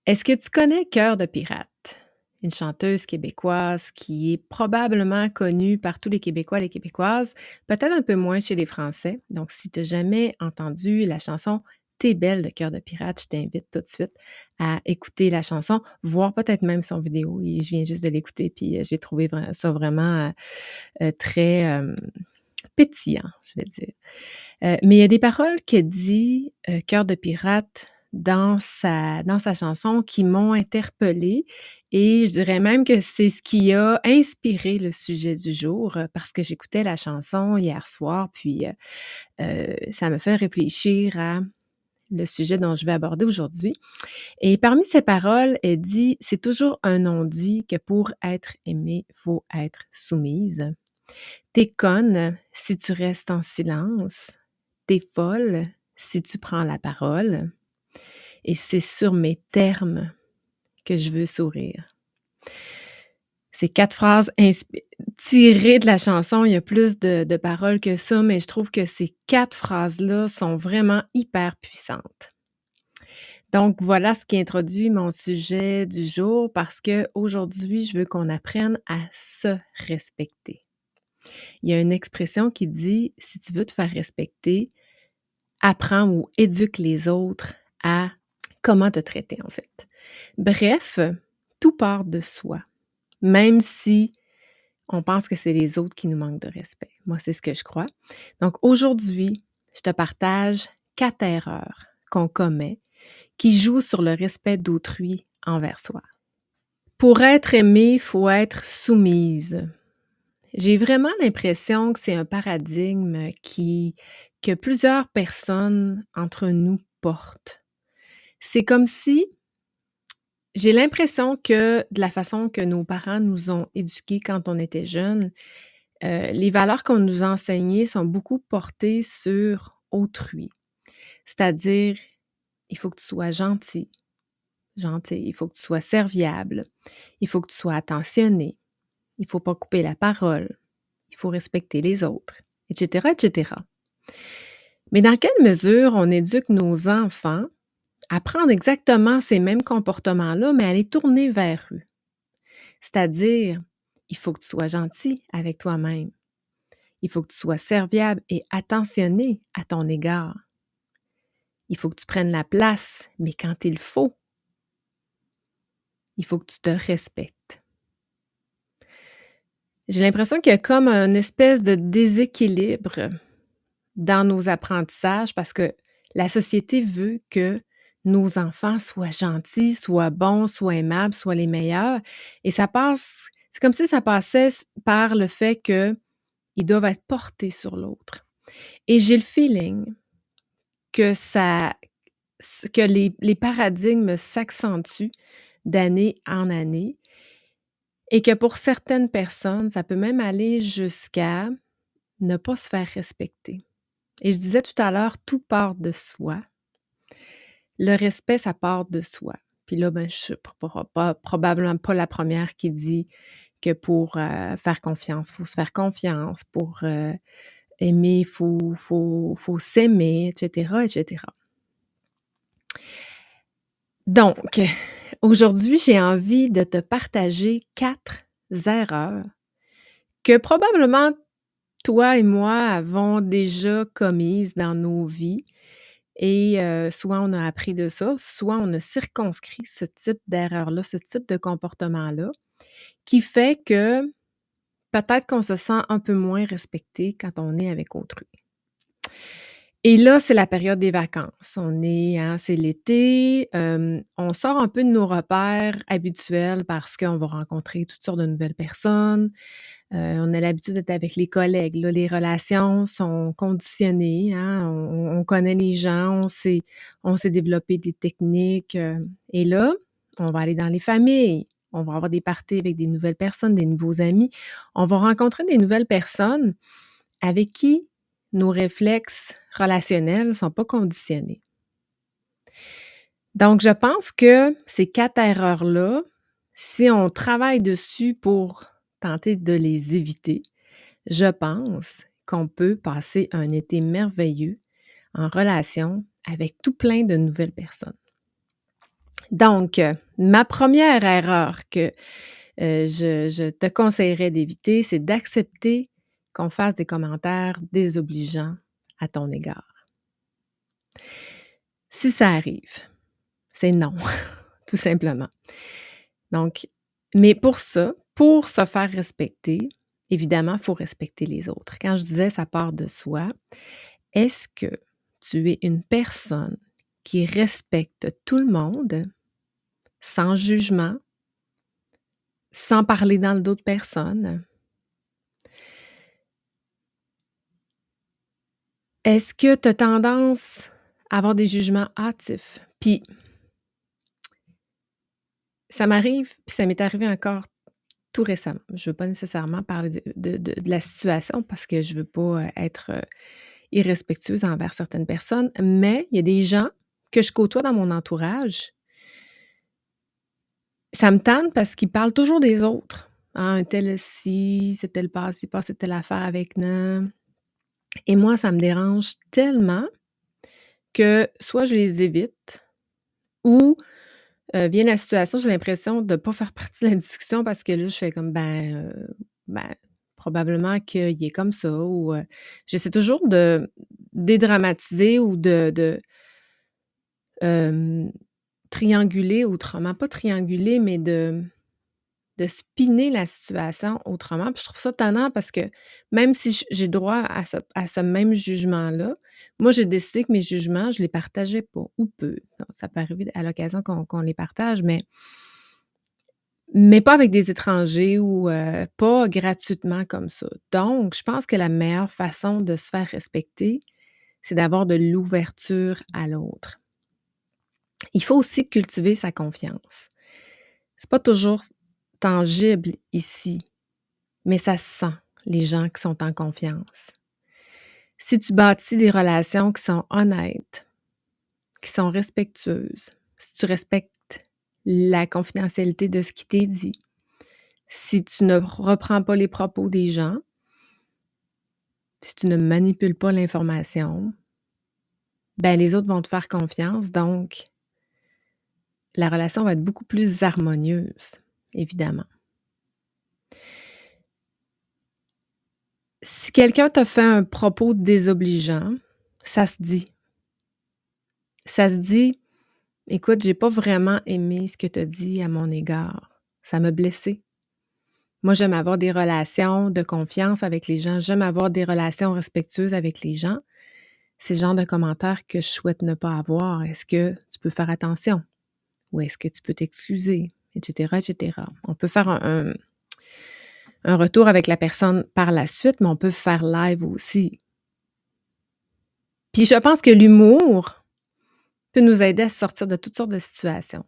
Est-ce que tu connais Cœur de pirate? Une chanteuse québécoise qui est probablement connue par tous les Québécois et les Québécoises, peut-être un peu moins chez les Français. Donc, si tu n'as jamais entendu la chanson T'es belle de Cœur de pirate, je t'invite tout de suite à écouter la chanson, voir peut-être même son vidéo. Et je viens juste de l'écouter, puis j'ai trouvé ça vraiment très pétillant, je vais dire. Mais il y a des paroles qu'elle dit, Cœur de pirate, dans sa chanson qui m'ont interpellée et je dirais même que c'est ce qui a inspiré le sujet du jour, parce que j'écoutais la chanson hier soir, puis, ça me fait réfléchir à le sujet dont je vais aborder aujourd'hui et parmi ces paroles, elle dit: «C'est toujours un non-dit que pour être aimée, faut être soumise. Tu conne si tu restes en silence. T'es folle si tu prends la parole et c'est sur mes termes que je veux sourire.» C'est 4 phrases tirées de la chanson. Il y a plus de paroles que ça, mais je trouve que ces 4 phrases-là sont vraiment hyper puissantes. Donc voilà ce qui introduit mon sujet du jour parce qu'aujourd'hui, je veux qu'on apprenne à se respecter. Il y a une expression qui dit: «Si tu veux te faire respecter, apprends ou éduque les autres à comment te traiter», en fait. Bref, tout part de soi, même si on pense que c'est les autres qui nous manquent de respect. Moi, c'est ce que je crois. Donc aujourd'hui, je te partage 4 erreurs qu'on commet qui jouent sur le respect d'autrui envers soi. Pour être aimée, il faut être soumise. J'ai vraiment l'impression que c'est un paradigme que plusieurs personnes entre nous portent. C'est comme si j'ai l'impression que de la façon que nos parents nous ont éduqués quand on était jeunes, les valeurs qu'on nous a enseignées sont beaucoup portées sur autrui. C'est-à-dire, il faut que tu sois gentil, il faut que tu sois serviable, il faut que tu sois attentionné, il faut pas couper la parole, il faut respecter les autres, et cetera, et cetera. Mais dans quelle mesure on éduque nos enfants à prendre exactement ces mêmes comportements-là, mais à les tourner vers eux? C'est-à-dire, il faut que tu sois gentil avec toi-même. Il faut que tu sois serviable et attentionné à ton égard. Il faut que tu prennes la place, mais quand il faut que tu te respectes. J'ai l'impression qu'il y a comme une espèce de déséquilibre dans nos apprentissages parce que la société veut que nos enfants soient gentils, soient bons, soient aimables, soient les meilleurs et c'est comme si ça passait par le fait qu'ils doivent être portés sur l'autre et j'ai le feeling que les paradigmes s'accentuent d'année en année et que pour certaines personnes, ça peut même aller jusqu'à ne pas se faire respecter. Et je disais tout à l'heure, tout part de soi. Le respect, ça part de soi. Puis là, ben, je suis probablement pas la première qui dit que pour faire confiance, il faut se faire confiance. Pour aimer, il faut s'aimer, etc., etc. Donc, aujourd'hui, j'ai envie de te partager 4 erreurs que probablement toi et moi avons déjà commises dans nos vies et soit on a appris de ça, soit on a circonscrit ce type d'erreur-là, ce type de comportement-là, qui fait que peut-être qu'on se sent un peu moins respecté quand on est avec autrui. Et là, c'est la période des vacances. C'est l'été, on sort un peu de nos repères habituels parce qu'on va rencontrer toutes sortes de nouvelles personnes. On a l'habitude d'être avec les collègues, là, les relations sont conditionnées, hein, on connaît les gens, on s'est développé des techniques, et là, on va aller dans les familles, on va avoir des parties avec des nouvelles personnes, des nouveaux amis. On va rencontrer des nouvelles personnes avec qui nos réflexes relationnels ne sont pas conditionnés. Donc je pense que ces 4 erreurs-là, si on travaille dessus pour tenter de les éviter, je pense qu'on peut passer un été merveilleux en relation avec tout plein de nouvelles personnes. Donc, ma première erreur que, je te conseillerais d'éviter, c'est d'accepter qu'on fasse des commentaires désobligeants à ton égard. Si ça arrive, c'est non, tout simplement. Donc mais pour se faire respecter, évidemment, il faut respecter les autres. Quand je disais: «Ça part de soi», est-ce que tu es une personne qui respecte tout le monde, sans jugement, sans parler dans le dos de personne? Est-ce que tu as tendance à avoir des jugements hâtifs? Puis ça m'arrive, puis ça m'est arrivé encore tout récemment. Je veux pas nécessairement parler de la situation parce que je veux pas, être, irrespectueuse envers certaines personnes, mais il y a des gens que je côtoie dans mon entourage, ça me tente parce qu'ils parlent toujours des autres. «Ah, un tel ci, c'est tel passé, il passait telle affaire avec nan» et moi, ça me dérange tellement que soit je les évite ou, vient la situation, j'ai l'impression de pas faire partie de la discussion parce que là, je fais comme: ben, probablement qu'il est comme ça» ou, j'essaie toujours de dédramatiser ou de Hem, trianguler autrement, pas trianguler, mais de spinner la situation autrement. Puis je trouve ça tannant parce que même si j'ai droit à ce même jugement-là, moi j'ai décidé que mes jugements, je les partageais pas ou peu. Bon, ça peut arriver à l'occasion qu'on les partage, mais pas avec des étrangers ou pas gratuitement comme ça. Donc je pense que la meilleure façon de se faire respecter, c'est d'avoir de l'ouverture à l'autre. Il faut aussi cultiver sa confiance. C'est pas toujours tangible ici, mais ça se sent, les gens qui sont en confiance. Si tu bâtis des relations qui sont honnêtes, qui sont respectueuses, si tu respectes la confidentialité de ce qui t'est dit, si tu ne reprends pas les propos des gens, si tu ne manipules pas l'information, ben les autres vont te faire confiance, donc la relation va être beaucoup plus harmonieuse, évidemment. Si quelqu'un te fait un propos désobligeant, ça se dit. Ça se dit: «Écoute, j'ai pas vraiment aimé ce que tu as dit à mon égard. Ça m'a blessé. Moi, j'aime avoir des relations de confiance avec les gens. J'aime avoir des relations respectueuses avec les gens. C'est le genre de commentaires que je souhaite ne pas avoir. Est-ce que tu peux faire attention? Ou est-ce que tu peux t'excuser?» et cetera, et cetera. On peut faire un retour avec la personne par la suite, mais on peut faire live aussi. Puis je pense que l'humour peut nous aider à sortir de toutes sortes de situations.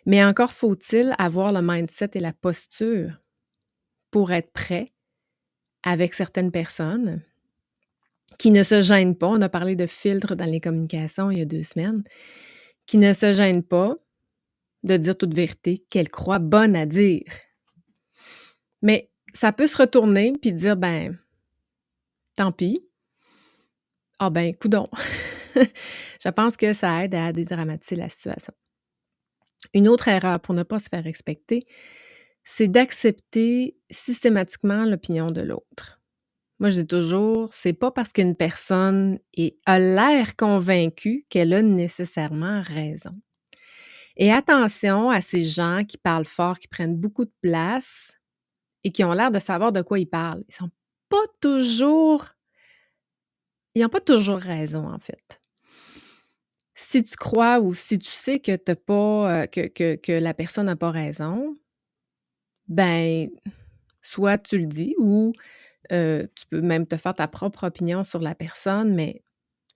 Mais encore faut-il avoir le mindset et la posture pour être prêt avec certaines personnes qui ne se gênent pas. On a parlé de filtres dans les communications il y a 2 semaines, qui ne se gênent pas de dire toute vérité qu'elles croient bonne à dire. Mais ça peut se retourner puis dire: «Ben, tant pis. Ah ben, coudonc». Je pense que ça aide à dédramatiser la situation. Une autre erreur pour ne pas se faire respecter, c'est d'accepter systématiquement l'opinion de l'autre. Moi, je dis toujours, c'est pas parce qu'une personne a l'air convaincue qu'elle a nécessairement raison. Et attention à ces gens qui parlent fort, qui prennent beaucoup de place et qui ont l'air de savoir de quoi ils parlent. Pas toujours ils n'ont pas toujours raison, en fait. Si tu crois ou si tu sais que t'as pas, que la personne n'a pas raison, ben, soit tu le dis ou, tu peux même te faire ta propre opinion sur la personne, mais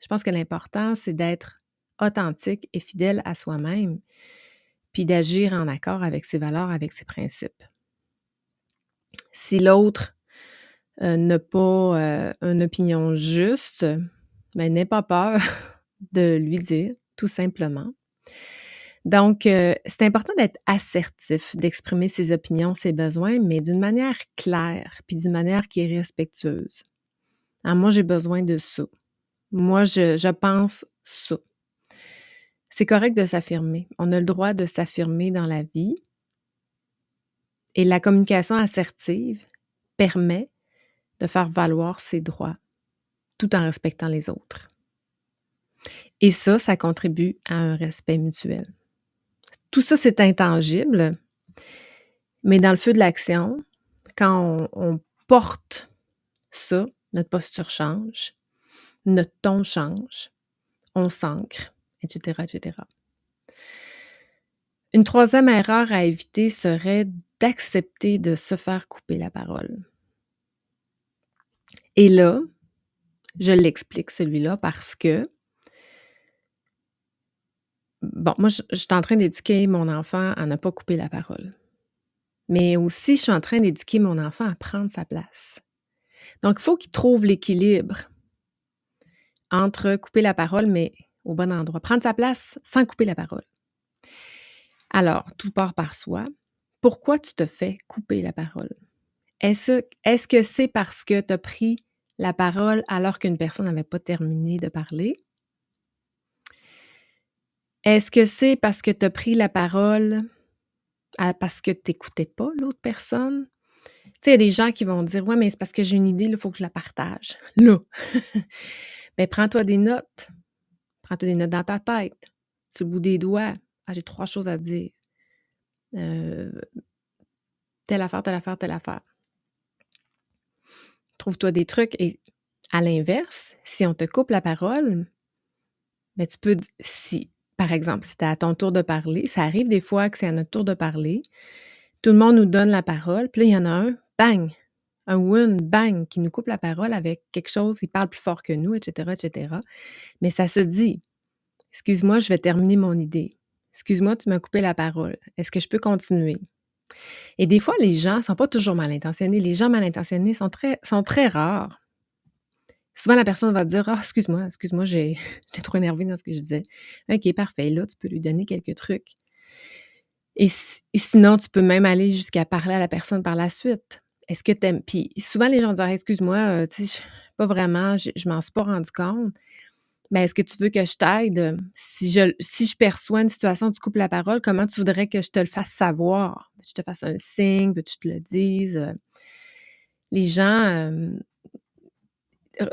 je pense que l'important, c'est d'être authentique et fidèle à soi-même, puis d'agir en accord avec ses valeurs, avec ses principes. Si l'autre, n'a pas, une opinion juste, ben, n'aie pas peur de lui dire, tout simplement. Donc, c'est important d'être assertif, d'exprimer ses opinions, ses besoins, mais d'une manière claire, puis d'une manière qui est respectueuse. «Ah, moi, j'ai besoin de ça. Moi, je pense ça». C'est correct de s'affirmer. On a le droit de s'affirmer dans la vie et la communication assertive permet de faire valoir ses droits tout en respectant les autres. Et ça contribue à un respect mutuel. Tout ça, c'est intangible, mais dans le feu de l'action, quand on porte ça, notre posture change, notre ton change, on s'ancre, etc., etc. Une troisième erreur à éviter serait d'accepter de se faire couper la parole. Et là, je l'explique celui-là parce que, bon, moi, je suis en train d'éduquer mon enfant à ne pas couper la parole. Mais aussi, je suis en train d'éduquer mon enfant à prendre sa place. Donc, il faut qu'il trouve l'équilibre entre couper la parole, mais au bon endroit. Prendre sa place sans couper la parole. Alors, tout part par soi. Pourquoi tu te fais couper la parole? Est-ce que c'est parce que tu as pris la parole alors qu'une personne n'avait pas terminé de parler? Est-ce que c'est parce que tu as pris la parole parce que tu n'écoutais pas l'autre personne? Tu sais, il y a des gens qui vont dire: «Ouais, mais c'est parce que j'ai une idée, il faut que je la partage». Là, ben prends-toi des notes. Prends-toi des notes dans ta tête, sur le bout des doigts. «Ah, j'ai 3 choses à dire. Heu, telle affaire, telle affaire, telle affaire». Trouve-toi des trucs et à l'inverse, si on te coupe la parole, ben tu peux si, par exemple, si c'est à ton tour de parler, ça arrive des fois que c'est à notre tour de parler, tout le monde nous donne la parole, puis là, il y en a un, bang! Un ou une, bang! Qui nous coupe la parole avec quelque chose, il parle plus fort que nous, et cetera, et cetera. Mais ça se dit: «Excuse-moi, je vais terminer mon idée. Excuse-moi, tu m'as coupé la parole. Est-ce que je peux continuer?» Et des fois, les gens sont pas toujours mal intentionnés. Les gens mal intentionnés sont très rares. Souvent, la personne va dire: «Ah, excuse-moi, j'étais trop énervée dans ce que je disais». OK, parfait. Là, tu peux lui donner quelques trucs. Et sinon, tu peux même aller jusqu'à parler à la personne par la suite. Est-ce que tu aimes puis souvent, les gens disent: «Ah, excuse-moi, tu sais, pas vraiment, je m'en suis pas rendu compte». Ben, est-ce que tu veux que je t'aide? Si je perçois une situation où tu coupes la parole, comment tu voudrais que je te le fasse savoir? Veux-tu que je te fasse un signe? Veux-tu que je te le dise? Les gens,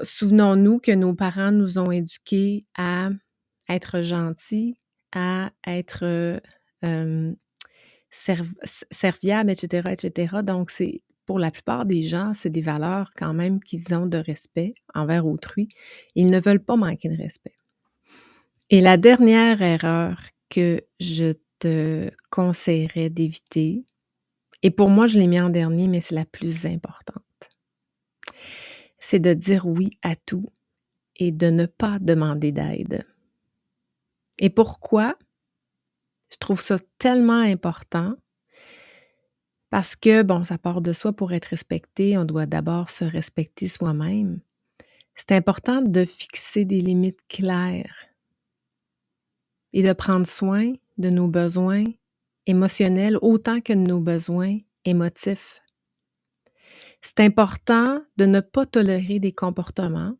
souvenons-nous que nos parents nous ont éduqués à être gentils, à être, hem, serviables, et cetera. Donc c'est pour la plupart des gens, c'est des valeurs quand même qu'ils ont de respect envers autrui. Ils ne veulent pas manquer de respect. Et la dernière erreur que je te conseillerais d'éviter, et pour moi, je l'ai mis en dernier, mais c'est la plus importante, c'est de dire oui à tout et de ne pas demander d'aide. Et pourquoi? Je trouve ça tellement important parce que, bon, ça part de soi pour être respecté, on doit d'abord se respecter soi-même. C'est important de fixer des limites claires et de prendre soin de nos besoins émotionnels autant que de nos besoins émotifs. C'est important de ne pas tolérer des comportements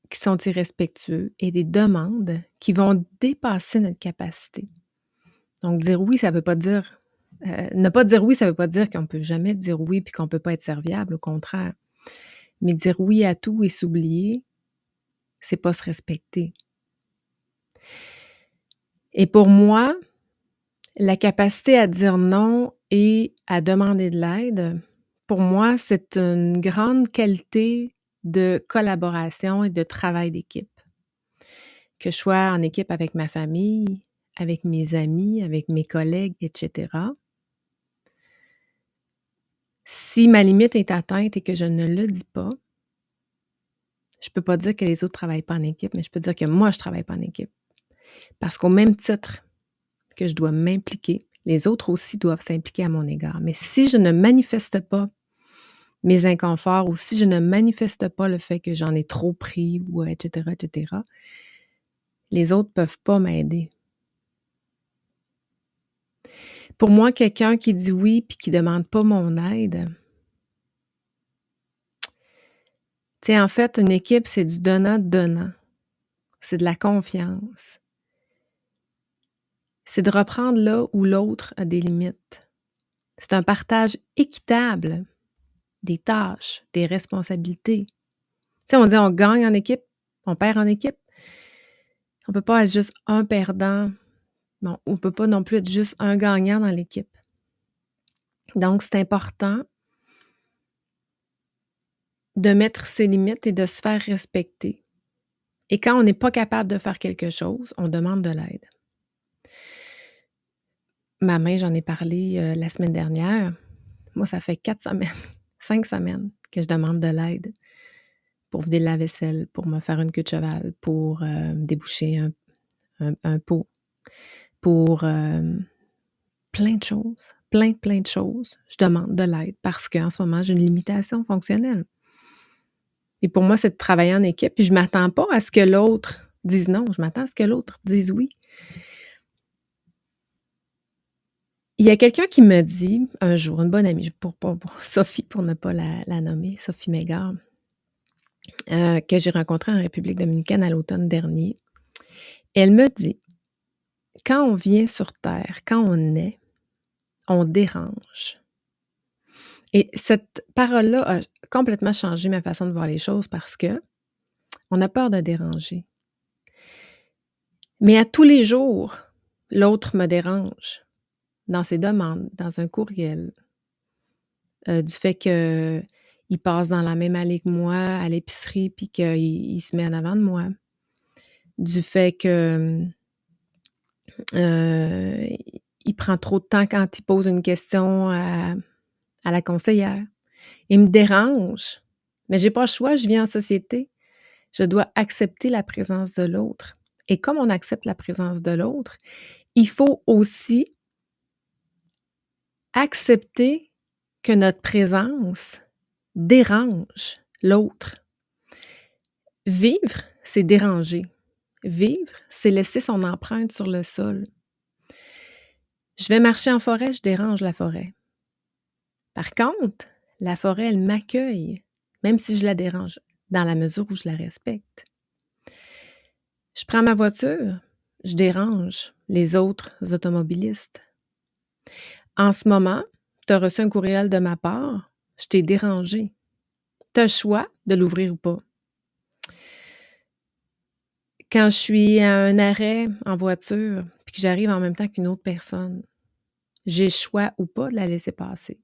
qui sont irrespectueux et des demandes qui vont dépasser notre capacité. Donc dire oui, ça veut pas dire ne pas dire oui, ça veut pas dire qu'on peut jamais dire oui puis qu'on peut pas être serviable, au contraire. Mais dire oui à tout et s'oublier, c'est pas se respecter. Et pour moi, la capacité à dire non et à demander de l'aide, pour moi, c'est une grande qualité de collaboration et de travail d'équipe. Que je sois en équipe avec ma famille, avec mes amis, avec mes collègues, et cetera. Si ma limite est atteinte et que je ne le dis pas, je peux pas dire que les autres travaillent pas en équipe, mais je peux dire que moi, je travaille pas en équipe. Parce qu'au même titre que je dois m'impliquer, les autres aussi doivent s'impliquer à mon égard. Mais si je ne manifeste pas mes inconforts ou si je ne manifeste pas le fait que j'en ai trop pris ou et cetera, les autres peuvent pas m'aider. Pour moi, quelqu'un qui dit oui puis qui demande pas mon aide, tu sais, en fait, une équipe, c'est du donnant-donnant. C'est de la confiance. c'est de reprendre là où l'autre a des limites. C'est un partage équitable des tâches, des responsabilités. Tu sais, on dit: «On gagne en équipe, on perd en équipe». On peut pas être juste un perdant. Bon, on peut pas non plus être juste un gagnant dans l'équipe. Donc c'est important de mettre ses limites et de se faire respecter. Et quand on n'est pas capable de faire quelque chose, on demande de l'aide. Ma main, j'en ai parlé, la semaine dernière. Moi, ça fait 4 semaines, 5 semaines que je demande de l'aide pour vider la vaisselle, pour me faire une queue de cheval, pour, déboucher un pot, pour, plein de choses, plein de choses. Je demande de l'aide parce qu'en ce moment, j'ai une limitation fonctionnelle. Et pour moi, c'est de travailler en équipe, puis je m'attends pas à ce que l'autre dise non, je m'attends à ce que l'autre dise oui. Il y a quelqu'un qui me dit un jour, une bonne amie, pour Sophie, pour ne pas la nommer, Sophie Mégard, que j'ai rencontrée en République dominicaine à l'automne dernier. Elle me dit: «Quand on vient sur terre, quand on naît, on dérange». Et cette parole-là a complètement changé ma façon de voir les choses parce qu'on a peur de déranger. Mais à tous les jours, l'autre me dérange dans ses demandes, dans un courriel, du fait qu'il passe dans la même allée que moi à l'épicerie puis qu'il se met en avant de moi, du fait que, heu, il prend trop de temps quand il pose une question à la conseillère. Il me dérange, mais j'ai pas le choix, je vis en société. Je dois accepter la présence de l'autre et comme on accepte la présence de l'autre, il faut aussi accepter que notre présence dérange l'autre. Vivre, c'est déranger. Vivre, c'est laisser son empreinte sur le sol. Je vais marcher en forêt, je dérange la forêt. Par contre, la forêt, elle m'accueille, même si je la dérange, dans la mesure où je la respecte. Je prends ma voiture, je dérange les autres automobilistes. En ce moment, tu as reçu un courriel de ma part, je t'ai dérangé. Tu as le choix de l'ouvrir ou pas. Quand je suis à un arrêt en voiture, puis que j'arrive en même temps qu'une autre personne, j'ai le choix ou pas de la laisser passer.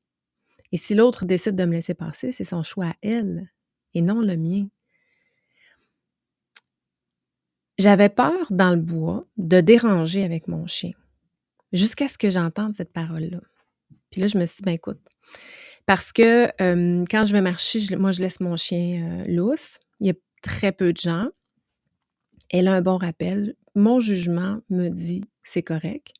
Et si l'autre décide de me laisser passer, c'est son choix à elle et non le mien. J'avais peur dans le bois de déranger avec mon chien, jusqu'à ce que j'entende cette parole-là. Puis là, je me suis dit: «Ben écoute», parce que, quand je vais marcher, moi, je laisse mon chien, lousse. Il y a très peu de gens. Elle a un bon rappel. Mon jugement me dit: «C'est correct».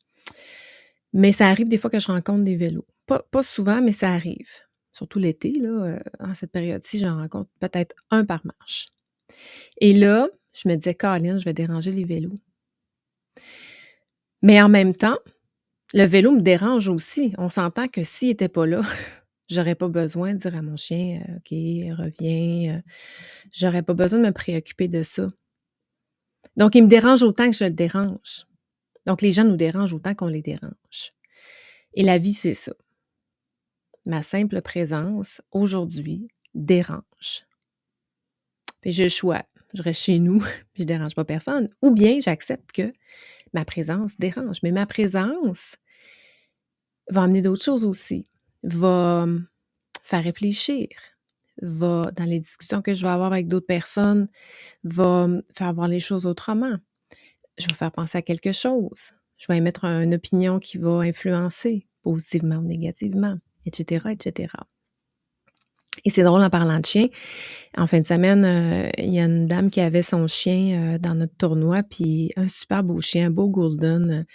Mais ça arrive des fois que je rencontre des vélos. Pas souvent, mais ça arrive. Surtout l'été, là, en cette période-ci, j'en rencontre peut-être un par marche. Et là, je me disais: «Caroline, je vais déranger les vélos». Mais en même temps, le vélo me dérange aussi. On s'entend que s'il était pas là, j'aurais pas besoin de dire à mon chien, «OK, reviens», j'aurais pas besoin de me préoccuper de ça. Donc il me dérange autant que je le dérange. Donc les gens nous dérangent autant qu'on les dérange. Et la vie, c'est ça. Ma simple présence, aujourd'hui, dérange. Puis j'ai le choix. Je reste chez nous, puis je dérange pas personne, ou bien j'accepte que ma présence dérange. Mais ma présence va amener d'autres choses aussi, va, faire réfléchir, va dans les discussions que je vais avoir avec d'autres personnes, va me faire voir les choses autrement. Je vais faire penser à quelque chose. Je vais émettre une opinion qui va influencer positivement ou négativement, et cetera, et cetera. Et c'est drôle en parlant de chien, en fin de semaine, il y a une dame qui avait son chien, dans notre tournoi, puis un super beau chien, un beau golden,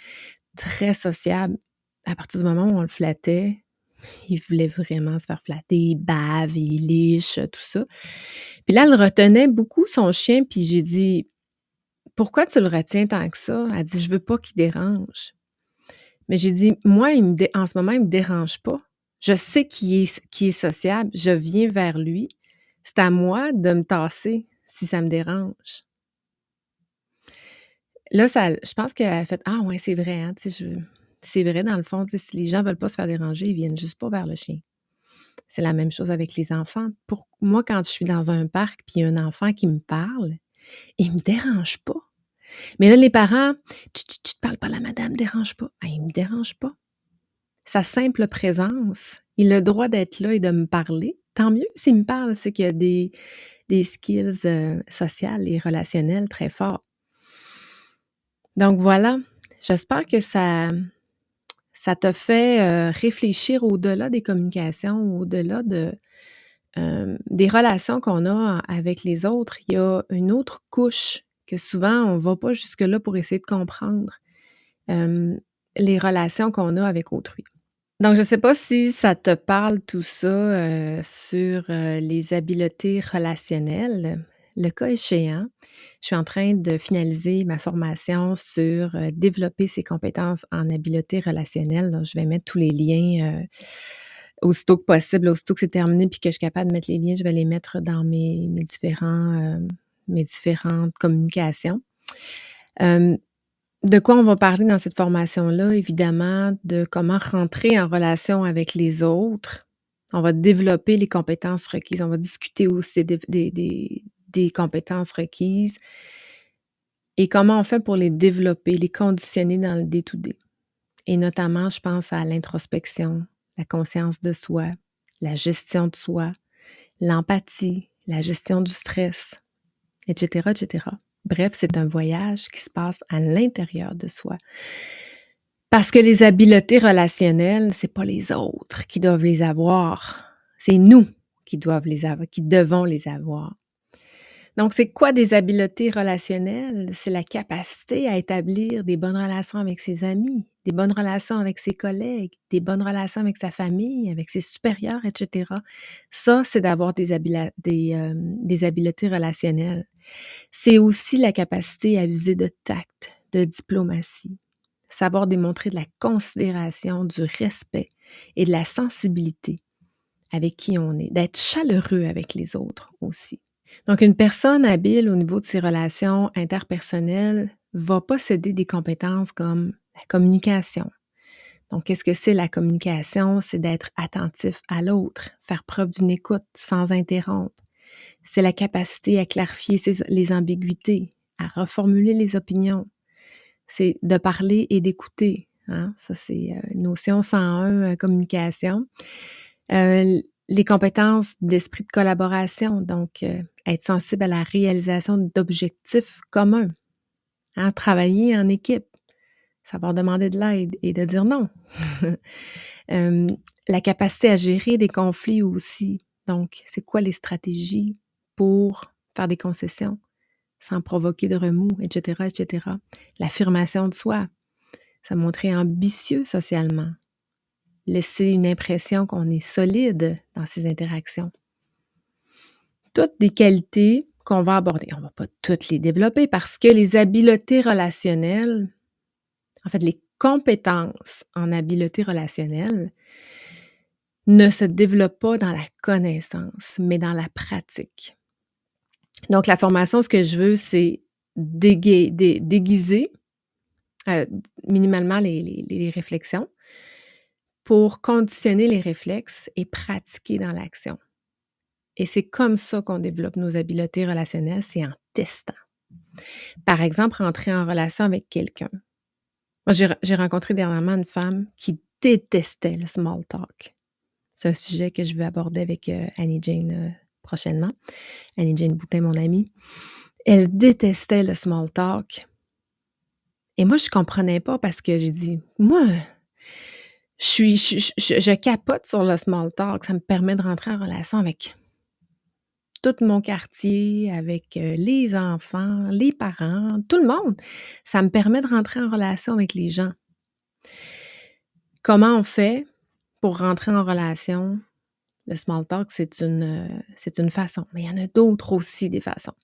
très sociable. À partir du moment où on le flattait, il voulait vraiment se faire flatter, il bave, il liche, tout ça. Puis là, elle retenait beaucoup son chien, puis j'ai dit: «Pourquoi tu le retiens tant que ça?» Elle dit: «Je veux pas qu'il dérange». Mais j'ai dit: «Moi, en ce moment, il me dérange pas. Je sais qu'il est sociable, je viens vers lui. C'est à moi de me tasser si ça me dérange». Là, je pense qu'elle a fait: «Ah ouais, c'est vrai, hein, tu sais, c'est vrai dans le fond, tu sais, si les gens veulent pas se faire déranger, ils viennent juste pas vers le chien». C'est la même chose avec les enfants. Pour moi, quand je suis dans un parc, puis il y a un enfant qui me parle, il me dérange pas. Mais là, les parents: «Tut, tut, tut, parle pas à la madame, dérange pas». Ah, il me dérange pas. Sa simple présence, il a le droit d'être là et de me parler. Tant mieux s'il me parle, c'est qu'il y a des skills, sociales et relationnelles très forts. Donc voilà, j'espère que ça t'a fait, réfléchir au-delà des communications, au-delà des relations qu'on a avec les autres. Il y a une autre couche que souvent on va pas jusque-là pour essayer de comprendre, hem, les relations qu'on a avec autrui. Donc je sais pas si ça te parle tout ça, sur, les habiletés relationnelles. Le cas échéant, je suis en train de finaliser ma formation sur, développer ses compétences en habiletés relationnelles. Donc je vais mettre tous les liens, aussitôt que possible, aussitôt que c'est terminé puis que je suis capable de mettre les liens, je vais les mettre dans mes différentes communications. Hem De quoi on va parler dans cette formation-là? Évidemment, de comment rentrer en relation avec les autres. On va développer les compétences requises. On va discuter aussi des compétences requises et comment on fait pour les développer, les conditionner dans le day-to-day. Et notamment, je pense à l'introspection, la conscience de soi, la gestion de soi, l'empathie, la gestion du stress, et cetera. Bref, c'est un voyage qui se passe à l'intérieur de soi. Parce que les habiletés relationnelles, c'est pas les autres qui doivent les avoir. C'est nous qui devons les avoir. Donc, c'est quoi des habiletés relationnelles? C'est la capacité à établir des bonnes relations avec ses amis, des bonnes relations avec ses collègues, des bonnes relations avec sa famille, avec ses supérieurs, et cetera. Ça, c'est d'avoir des habiletés relationnelles. C'est aussi la capacité à user de tact, de diplomatie, savoir démontrer de la considération, du respect et de la sensibilité avec qui on est, d'être chaleureux avec les autres aussi. Donc, une personne habile au niveau de ses relations interpersonnelles va posséder des compétences comme la communication. Donc, qu'est-ce que c'est la communication? C'est d'être attentif à l'autre, faire preuve d'une écoute sans interrompre. C'est la capacité à clarifier les ambiguïtés, à reformuler les opinions. C'est de parler et d'écouter, hein. Ça, c'est, notion 101, communication. Les compétences d'esprit de collaboration, donc être sensible à la réalisation d'objectifs communs, hein, travailler en équipe, savoir demander de l'aide et de dire non. Hem, la capacité à gérer des conflits aussi, donc c'est quoi les stratégies pour faire des concessions sans provoquer de remous, et cetera, et cetera. L'affirmation de soi, se montrer ambitieux socialement, laisser une impression qu'on est solide dans ses interactions. Toutes des qualités qu'on va aborder. On ne va pas toutes les développer parce que les habiletés relationnelles, en fait, les compétences en habiletés relationnelles ne se développent pas dans la connaissance, mais dans la pratique. Donc, la formation, ce que je veux, c'est déguiser euh, minimalement les réflexions pour conditionner les réflexes et pratiquer dans l'action. Et c'est comme ça qu'on développe nos habiletés relationnelles, c'est en testant. Par exemple, rentrer en relation avec quelqu'un. Moi, j'ai rencontré dernièrement une femme qui détestait le small talk. C'est un sujet que je veux aborder avec Annie Jane prochainement. Annie Jane Boutin, mon amie. Elle détestait le small talk. Et moi, je comprenais pas parce que j'ai dit, moi, je capote sur le small talk. Ça me permet de rentrer en relation avec tout mon quartier, avec les enfants, les parents, tout le monde. Ça me permet de rentrer en relation avec les gens. Comment on fait pour rentrer en relation? Le small talk, c'est une façon, mais il y en a d'autres aussi des façons.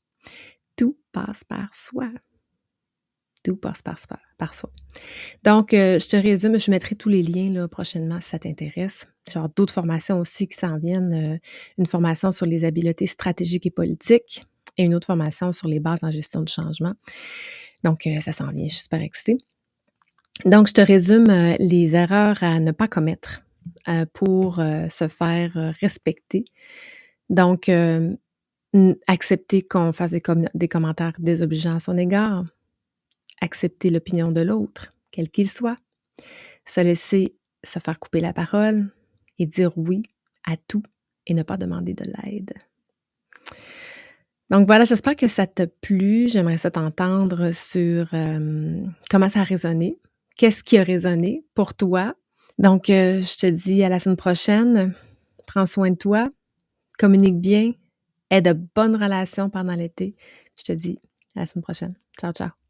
Tout passe par soi. Tout passe par soi. Donc, je te résume, je mettrai tous les liens là, prochainement si ça t'intéresse. J'ai d'autres formations aussi qui s'en viennent. Une formation sur les habiletés stratégiques et politiques et une autre formation sur les bases en gestion du changement. Donc ça s'en vient, je suis super excitée. Donc je te résume, les erreurs à ne pas commettre, pour, se faire, respecter. Donc, accepter qu'on fasse des commentaires désobligeants à son égard, accepter l'opinion de l'autre, quel qu'il soit, se laisser se faire couper la parole et dire oui à tout et ne pas demander de l'aide. Donc voilà, j'espère que ça t'a plu. J'aimerais ça t'entendre sur, comment ça a résonné. Qu'est-ce qui a résonné pour toi? Donc, je te dis à la semaine prochaine. Prends soin de toi, communique bien, aie de bonnes relations pendant l'été. Je te dis à la semaine prochaine. Ciao, ciao.